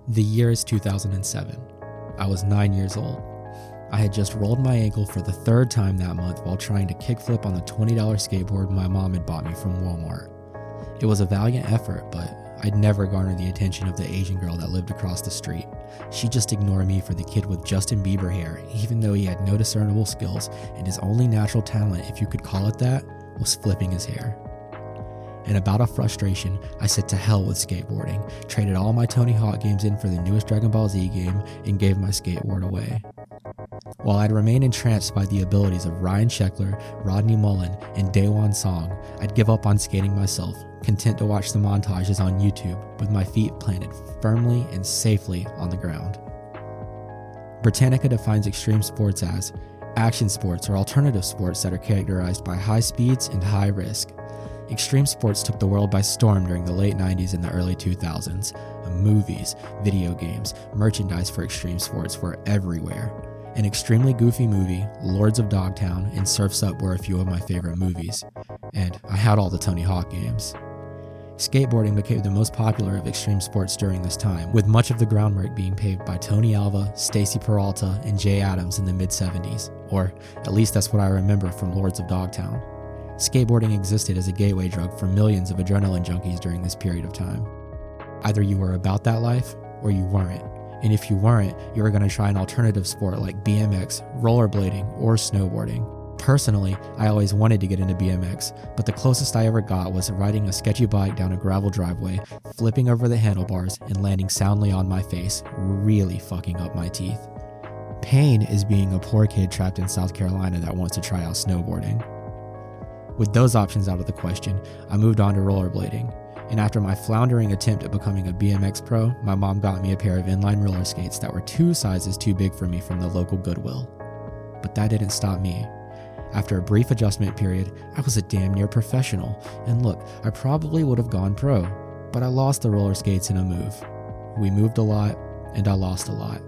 The year is 2007. I was 9 years old. I had just rolled my ankle for the third time that month while trying to kickflip on the $20 skateboard my mom had bought me from Walmart. It was a valiant effort, but I'd never garnered the attention of the Asian girl that lived across the street. She just ignored me for the kid with Justin Bieber hair, even though he had no discernible skills, and his only natural talent, if you could call it that, was flipping his hair. And about a frustration, I said to hell with skateboarding, traded all my Tony Hawk games in for the newest Dragon Ball Z game, and gave my skateboard away. While I'd remain entranced by the abilities of Ryan Sheckler, Rodney Mullen, and Daewon Song, I'd give up on skating myself, content to watch the montages on YouTube with my feet planted firmly and safely on the ground. Britannica defines extreme sports as action sports or alternative sports that are characterized by high speeds and high risk. Extreme sports took the world by storm during the late 90s and the early 2000s. Movies, video games, merchandise for extreme sports were everywhere. An extremely goofy movie, Lords of Dogtown, and Surf's Up were a few of my favorite movies. And I had all the Tony Hawk games. Skateboarding became the most popular of extreme sports during this time, with much of the groundwork being paved by Tony Alva, Stacy Peralta, and Jay Adams in the mid-70s. Or at least that's what I remember from Lords of Dogtown. Skateboarding existed as a gateway drug for millions of adrenaline junkies during this period of time. Either you were about that life, or you weren't. And if you weren't, you were going to try an alternative sport like BMX, rollerblading, or snowboarding. Personally, I always wanted to get into BMX, but the closest I ever got was riding a sketchy bike down a gravel driveway, flipping over the handlebars, and landing soundly on my face, really fucking up my teeth. Pain is being a poor kid trapped in South Carolina that wants to try out snowboarding. With those options out of the question, I moved on to rollerblading, and after my floundering attempt at becoming a BMX pro, my mom got me a pair of inline roller skates that were 2 sizes too big for me from the local Goodwill. But that didn't stop me. After a brief adjustment period, I was a damn near professional, and look, I probably would have gone pro, but I lost the roller skates in a move. We moved a lot, and I lost a lot.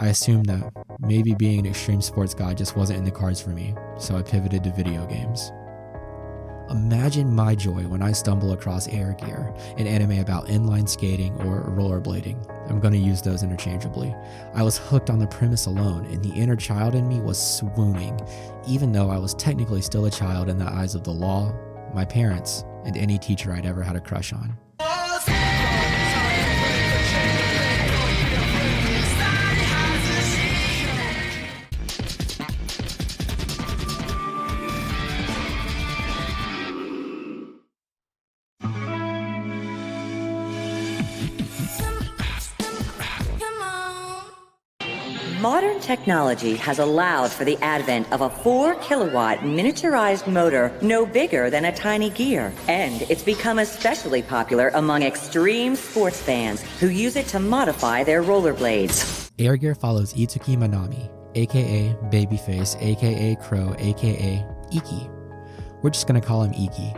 I assumed that maybe being an extreme sports guy just wasn't in the cards for me, so I pivoted to video games. Imagine my joy when I stumble across Air Gear, an anime about inline skating or rollerblading. I'm going to use those interchangeably. I was hooked on the premise alone, and the inner child in me was swooning, even though I was technically still a child in the eyes of the law, my parents, and any teacher I'd ever had a crush on. Modern technology has allowed for the advent of a 4-kilowatt miniaturized motor no bigger than a tiny gear. And it's become especially popular among extreme sports fans who use it to modify their rollerblades. Air Gear follows Itsuki Manami, aka Babyface, aka Crow, aka Iki. We're just gonna call him Iki.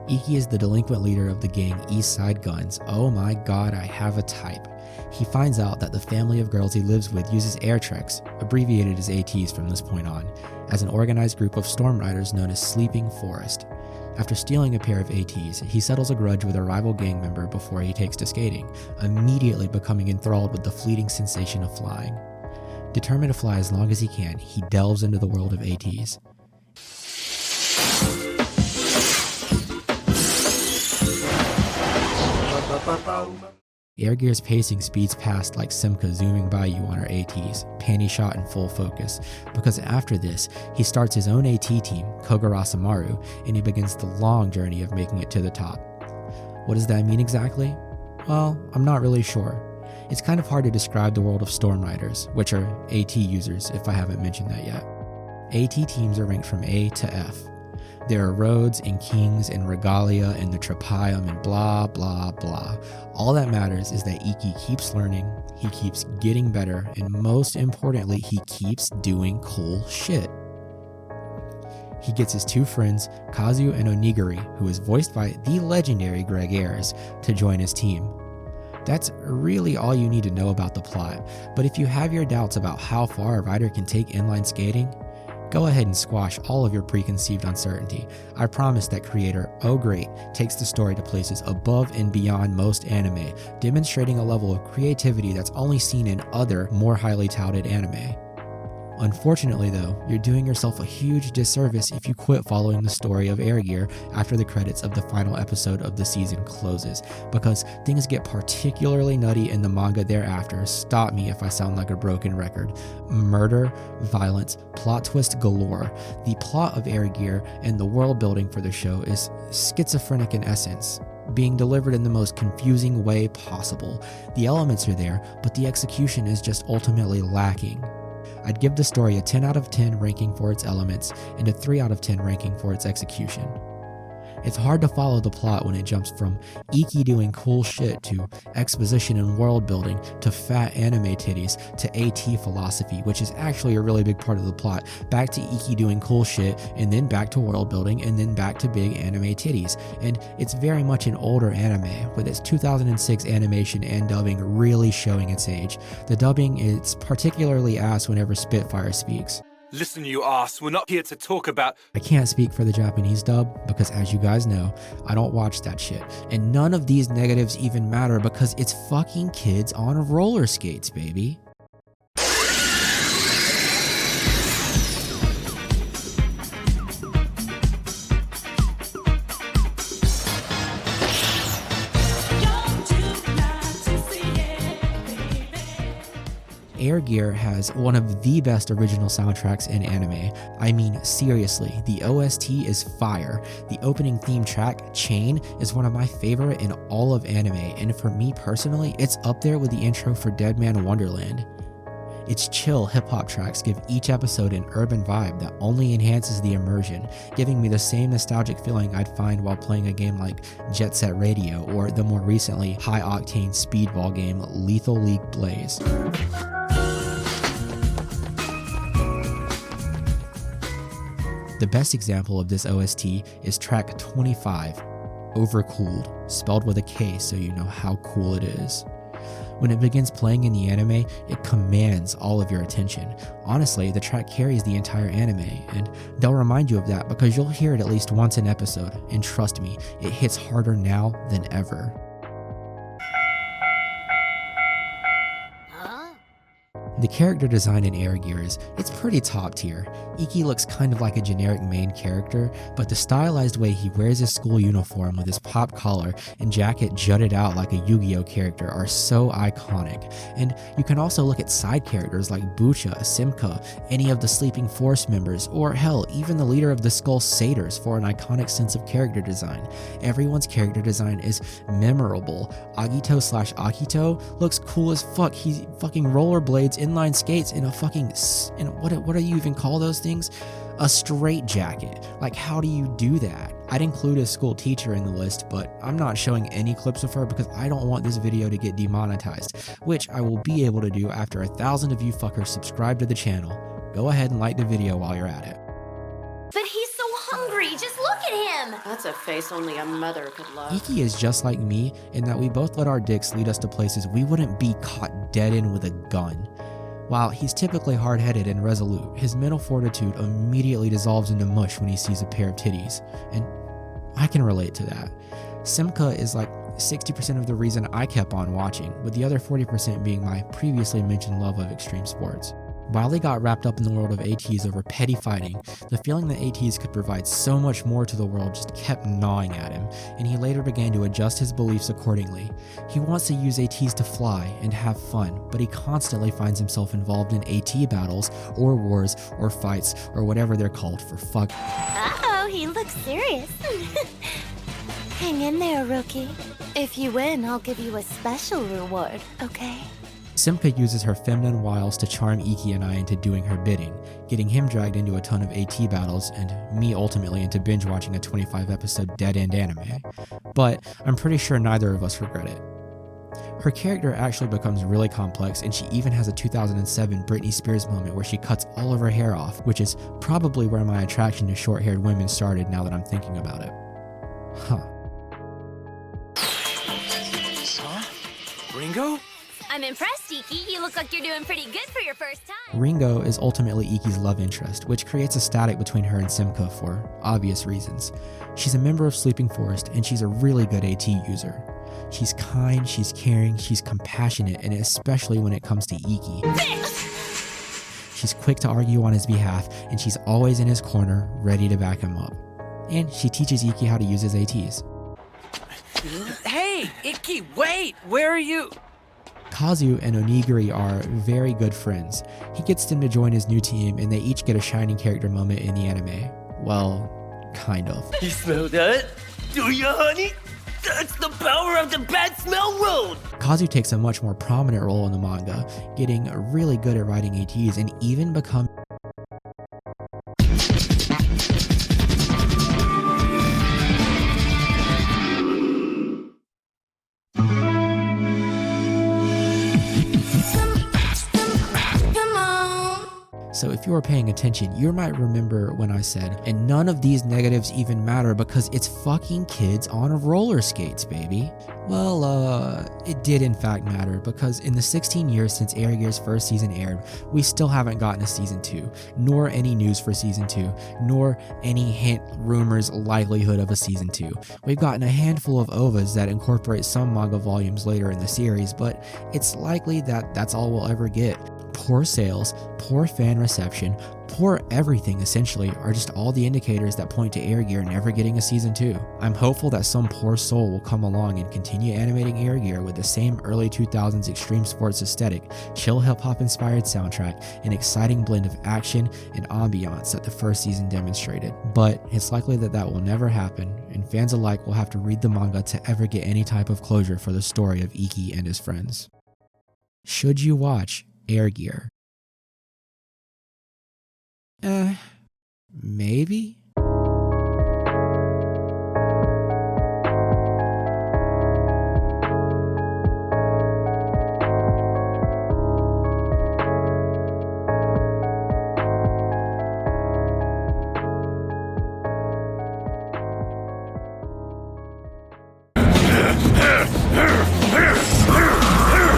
Iki is the delinquent leader of the gang East Side Guns. Oh my god, I have a type. He finds out that the family of girls he lives with uses air treks, abbreviated as ATs from this point on, as an organized group of storm riders known as Sleeping Forest. After stealing a pair of ATs, he settles a grudge with a rival gang member before he takes to skating, immediately becoming enthralled with the fleeting sensation of flying. Determined to fly as long as he can, he delves into the world of ATs. Air Gear's pacing speeds past like Simca zooming by you on her ATs, panty shot in full focus, because after this, he starts his own AT team, Kogurasamaru, and he begins the long journey of making it to the top. What does that mean exactly? Well, I'm not really sure. It's kind of hard to describe the world of Storm Riders, which are AT users if I haven't mentioned that yet. AT teams are ranked from A to F. There are roads and kings and regalia and the Trapium and blah blah blah. All that matters is that Iki keeps learning, he keeps getting better, and most importantly, he keeps doing cool shit. He gets his 2 friends, Kazu and Onigiri, who is voiced by the legendary Greg Ayers, to join his team. That's really all you need to know about the plot, but if you have your doubts about how far a rider can take inline skating, Go ahead and squash all of your preconceived uncertainty. I promise that creator Oh Great takes the story to places above and beyond most anime, demonstrating a level of creativity that's only seen in other, more highly touted anime. Unfortunately though, you're doing yourself a huge disservice if you quit following the story of Air Gear after the credits of the final episode of the season closes, because things get particularly nutty in the manga thereafter. Stop me if I sound like a broken record. Murder, violence, plot twist galore. The plot of Air Gear and the world building for the show is schizophrenic in essence, being delivered in the most confusing way possible. The elements are there, but the execution is just ultimately lacking. I'd give the story a 10 out of 10 ranking for its elements and a 3 out of 10 ranking for its execution. It's hard to follow the plot when it jumps from Iki doing cool shit to exposition and world building to fat anime titties to AT philosophy, which is actually a really big part of the plot, back to Iki doing cool shit and then back to world building and then back to big anime titties. And it's very much an older anime with its 2006 animation and dubbing really showing its age. The dubbing is particularly ass whenever Spitfire speaks. Listen, you ass, we're not here to talk about... I can't speak for the Japanese dub because, as you guys know, I don't watch that shit. And none of these negatives even matter because it's fucking kids on roller skates, baby. Air Gear has one of the best original soundtracks in anime. I mean, seriously, the OST is fire. The opening theme track, Chain, is one of my favorite in all of anime, and for me personally, it's up there with the intro for Dead Man Wonderland. Its chill hip-hop tracks give each episode an urban vibe that only enhances the immersion, giving me the same nostalgic feeling I'd find while playing a game like Jet Set Radio or the more recently high-octane speedball game Lethal League Blaze. The best example of this OST is track 25, Overcooled, spelled with a K so you know how cool it is. When it begins playing in the anime, it commands all of your attention. Honestly, the track carries the entire anime, and they'll remind you of that because you'll hear it at least once an episode, and trust me, it hits harder now than ever. The character design in Air Gear it's pretty top tier. Iki looks kind of like a generic main character, but the stylized way he wears his school uniform with his pop collar and jacket jutted out like a Yu-Gi-Oh character are so iconic. And you can also look at side characters like Bucha, Simka, any of the Sleeping Force members, or hell, even the leader of the Skull Satyrs for an iconic sense of character design. Everyone's character design is memorable. Agito/Akito looks cool as fuck. He fucking rollerblades inline skates in a fucking, what do you even call those things? A straight jacket. Like, how do you do that? I'd include a school teacher in the list, but I'm not showing any clips of her because I don't want this video to get demonetized, which I will be able to do after 1,000 of you fuckers subscribe to the channel. Go ahead and like the video while you're at it. But he's so hungry, just look at him! That's a face only a mother could love. Iki is just like me in that we both let our dicks lead us to places we wouldn't be caught dead in with a gun. While he's typically hard-headed and resolute, his mental fortitude immediately dissolves into mush when he sees a pair of titties, and I can relate to that. Simka is like 60% of the reason I kept on watching, with the other 40% being my previously mentioned love of extreme sports. While he got wrapped up in the world of ATs over petty fighting, the feeling that ATs could provide so much more to the world just kept gnawing at him, and he later began to adjust his beliefs accordingly. He wants to use ATs to fly and have fun, but he constantly finds himself involved in AT battles, or wars, or fights, or whatever they're called for fuck. Uh-oh, he looks serious. Hang in there, rookie. If you win, I'll give you a special reward, okay? Simka uses her feminine wiles to charm Iki and I into doing her bidding, getting him dragged into a ton of AT battles and me ultimately into binge watching a 25-episode dead-end anime. But I'm pretty sure neither of us regret it. Her character actually becomes really complex, and she even has a 2007 Britney Spears moment where she cuts all of her hair off, which is probably where my attraction to short-haired women started now that I'm thinking about it. Huh. Ringo? I'm impressed, Iki. You look like you're doing pretty good for your first time. Ringo is ultimately Iki's love interest, which creates a static between her and Simca for obvious reasons. She's a member of Sleeping Forest, and she's a really good AT user. She's kind, she's caring, she's compassionate, and especially when it comes to Iki. She's quick to argue on his behalf, and she's always in his corner, ready to back him up. And she teaches Iki how to use his ATs. Hey, Iki, wait! Where are you? Kazu and Onigiri are very good friends. He gets them to join his new team, and they each get a shining character moment in the anime. Well, kind of. You smell that? Do you, honey? That's the power of the bad smell road! Kazu takes a much more prominent role in the manga, getting really good at writing ATs and even become So if you were paying attention, you might remember when I said, and none of these negatives even matter because it's fucking kids on roller skates, baby. Well, it did in fact matter because in the 16 years since Air Gear's first season aired, we still haven't gotten a season 2, nor any news for season 2, nor any hint, rumors, likelihood of a season 2. We've gotten a handful of OVAs that incorporate some manga volumes later in the series, but it's likely that that's all we'll ever get. Poor sales, poor fan reception, poor everything essentially are just all the indicators that point to Air Gear never getting a season 2. I'm hopeful that some poor soul will come along and continue animating Air Gear with the same early 2000s extreme sports aesthetic, chill hip-hop inspired soundtrack, and exciting blend of action and ambiance that the first season demonstrated. But it's likely that that will never happen, and fans alike will have to read the manga to ever get any type of closure for the story of Iki and his friends. Should you watch Air Gear? Maybe?